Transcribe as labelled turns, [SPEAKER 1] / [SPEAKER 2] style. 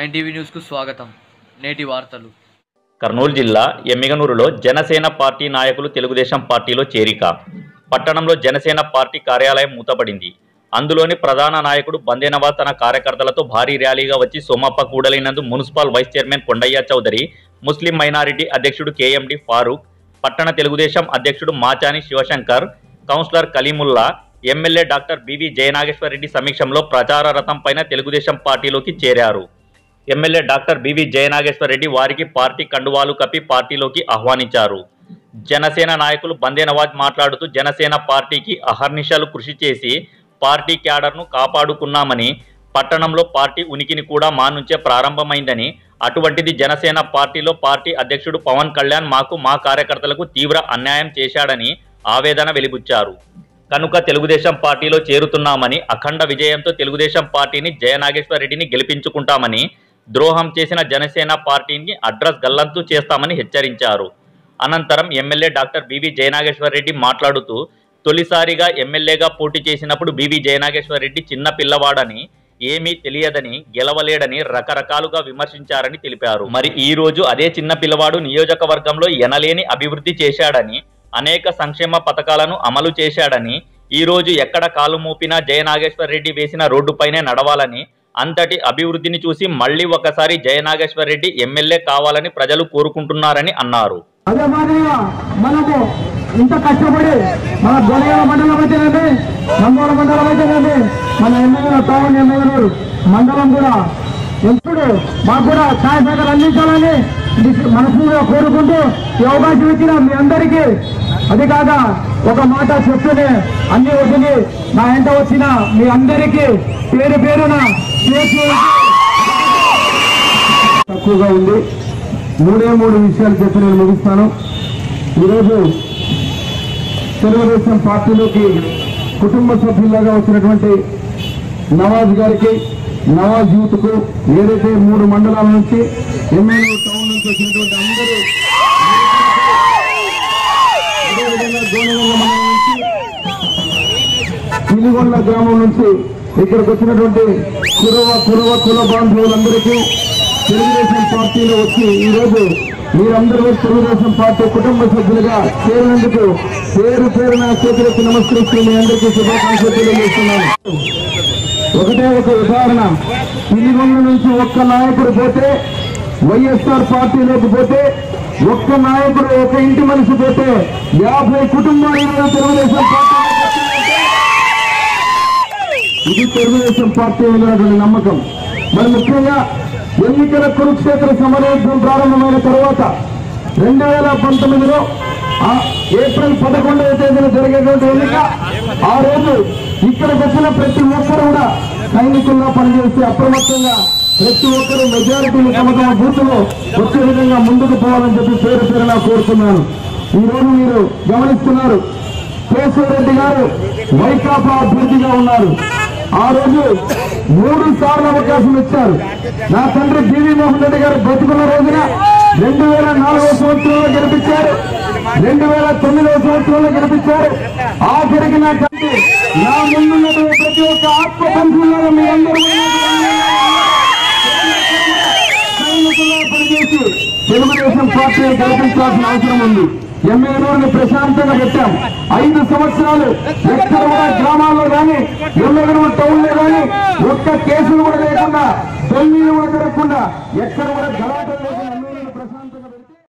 [SPEAKER 1] 9 news కు స్వాగతం. నేటి వార్తలు.
[SPEAKER 2] కర్నూలు జిల్లా ఎమ్మిగనూరులో జనసేన పార్టీ నాయకులు తెలుగుదేశం పార్టీలో చేరిక. పట్టణంలో జనసేన పార్టీ కార్యాలయం మూతపడింది. అందులోని ప్రధాన నాయకుడు బందేనవాజ్ తన కార్యకర్తలతో భారీ ర్యాలీగా వచ్చి సోమప్ప కూడలినందు municipal vice chairman Kondaiah Chowdary, Muslim minority అధ్యక్షుడు కేఎండి ఫారూక్, పట్టణ తెలుగుదేశం అధ్యక్షుడు Machani Shivashankar, councillor Kaleemullah, MLA doctor BV Jayanageswara Reddy సమీక్షంలో ప్రచార రథం పైన తెలుగుదేశం పార్టీలోకి చేరారు. MLA doctor BV Jayanageswara Reddy వారికి పార్టీ కండువాలు కప్పి పార్టీలోకి ఆహ్వానించారు. జనసేన నాయకులు బందేనవాజ్ మాట్లాడుతూ జనసేన పార్టీకి అహర్నిశలు కృషి చేసి పార్టీ క్యాడర్ను కాపాడుకున్నామని, పట్టణంలో పార్టీ ఉనికిని కూడా మా నుంచే ప్రారంభమైందని, అటువంటిది జనసేన పార్టీలో పార్టీ అధ్యక్షుడు పవన్ కళ్యాణ్ మాకు మా కార్యకర్తలకు తీవ్ర అన్యాయం చేశాడని ఆవేదన వెలిబుచ్చారు. కనుక తెలుగుదేశం పార్టీలో చేరుతున్నామని, అఖండ విజయంతో తెలుగుదేశం పార్టీని జయనాగేశ్వర రెడ్డిని గెలిపించుకుంటామని, ద్రోహం చేసిన జనసేన పార్టీని అడ్రస్ గల్లంతు చేస్తామని హెచ్చరించారు. అనంతరం MLA doctor BV Jayanageswara Reddy మాట్లాడుతూ తొలిసారిగా ఎమ్మెల్యేగా పోటీ చేసినప్పుడు బివి జయనాగేశ్వర రెడ్డి చిన్న పిల్లవాడని, ఏమీ తెలియదని, గెలవలేడని రకరకాలుగా విమర్శించారని తెలిపారు. మరి ఈ రోజు అదే చిన్న పిల్లవాడు నియోజకవర్గంలో ఎనలేని అభివృద్ధి చేశాడని, అనేక సంక్షేమ పథకాలను అమలు చేశాడని, ఈ రోజు ఎక్కడ కాలు మోపినా జయనాగేశ్వర రెడ్డి వేసిన రోడ్డుపైనే నడవాలని, అంతటి అభివృద్ధిని చూసి మళ్లీ ఒకసారి జయనాగేశ్వర రెడ్డి ఎమ్మెల్యే కావాలని ప్రజలు కోరుకుంటున్నారని అన్నారు.
[SPEAKER 3] అదే మాదిరిగా మనము ఇంత కష్టపడి మన గొడవ మండలం అయితేనేది, నందోళ మండలం అయితేనేది, మన ఎమ్మెల్యే టౌన్ ఎమ్మెల్యే మండలం కూడా ఎప్పుడు మాకు కూడా సహాయ సహకారం అందించాలని మనస్ఫూర్తిగా కోరుకుంటూ ఈ అవకాశం ఇచ్చిన మీ అందరికీ, అది కాక ఒక మాట చెప్తూనే అన్ని వచ్చింది నా ఎంట వచ్చిన మీ అందరికీ పేరు పేరున తక్కువగా ఉంది. మూడు విషయాలు చెప్పి నేను ముగిస్తాను. ఈరోజు తెలుగుదేశం పార్టీలోకి కుటుంబ సభ్యులుగా వచ్చినటువంటి నవాజ్ గారికి, నవాజ్ యూత్ కు, ఏదైతే 3 మండలాల నుంచి ఎమ్మెల్యే టౌన్ నుంచి వచ్చినటువంటి అందరూ, అదేవిధంగా గోనెగొండ మండలం నుంచి, పిలిగొండ గ్రామం నుంచి ఇక్కడికి వచ్చినటువంటి కుల బాంధవులందరికీ తెలుగుదేశం పార్టీలో వచ్చి ఈరోజు మీరందరూ తెలుగుదేశం పార్టీ కుటుంబ సభ్యులుగా చేరినందుకు పేరు పేరున చేతులెత్తి నమస్కరిస్తూ మీ అందరికీ శుభాకాంక్షలు తెలియజేస్తున్నాను. ఒకటే ఒక ఉదాహరణ, పిలిగొండ నుంచి ఒక్క నాయకుడు పోతే, వైఎస్ఆర్ పార్టీలోకి పోతే ఒక్క నాయకుడు, ఒక ఇంటి మనిషి పోతే 50 కుటుంబాలు తెలుగుదేశం పార్టీ. ఇది తెలుగుదేశం పార్టీ ఉన్నటువంటి నమ్మకం. మరి ముఖ్యంగా ఎన్నికల కురుక్షేత్ర సమరయుద్ధం ప్రారంభమైన తర్వాత 2019లో ఏప్రిల్ 11వ తేదీన జరిగేటువంటి ఎన్నిక, ఆ రోజు ఇక్కడికి వచ్చిన ప్రతి ఒక్కరు కూడా సైనికుల్లో పనిచేస్తే అప్రమత్తంగా ప్రతి ఒక్కరు మెజారిటీని తమ తమ బూత్లో వచ్చే విధంగా ముందుకు పోవాలని చెప్పి పేరు పేరున కోరుతున్నాను. ఈ రోజు మీరు గమనిస్తున్నారు, కేశవ రెడ్డి గారు వైకాపా అభ్యర్థిగా ఉన్నారు. ఆ రోజు 3 సార్లు అవకాశం ఇచ్చారు. నా తండ్రి బివి మోహన్ రెడ్డి గారు బతుకున్న రోజున 2004వ సంవత్సరంలో గెలిపించారు, 2009వ సంవత్సరంలో గెలిపించారు. ఆఖరికి నా తండ్రి, నా ముందున్నటువంటి ప్రతి ఒక్క ఆత్మబంధువులను మీ అందరూ పనిచేసి తెలుగుదేశం పార్టీని గెలిపించాల్సిన అవసరం ఉంది. ఎమ్మెల్యేని ప్రశాంతంగా పెట్టాం. 5 సంవత్సరాలు ఎక్కడ కూడా గ్రామాల్లో కానీ, ఎమ్మెల్యే టౌన్ లో కానీ ఒక్క కేసులు కూడా లేకుండా, దొంగలు కూడా జరగకుండా, ఎక్కడ కూడా గలాటలు లేకుండా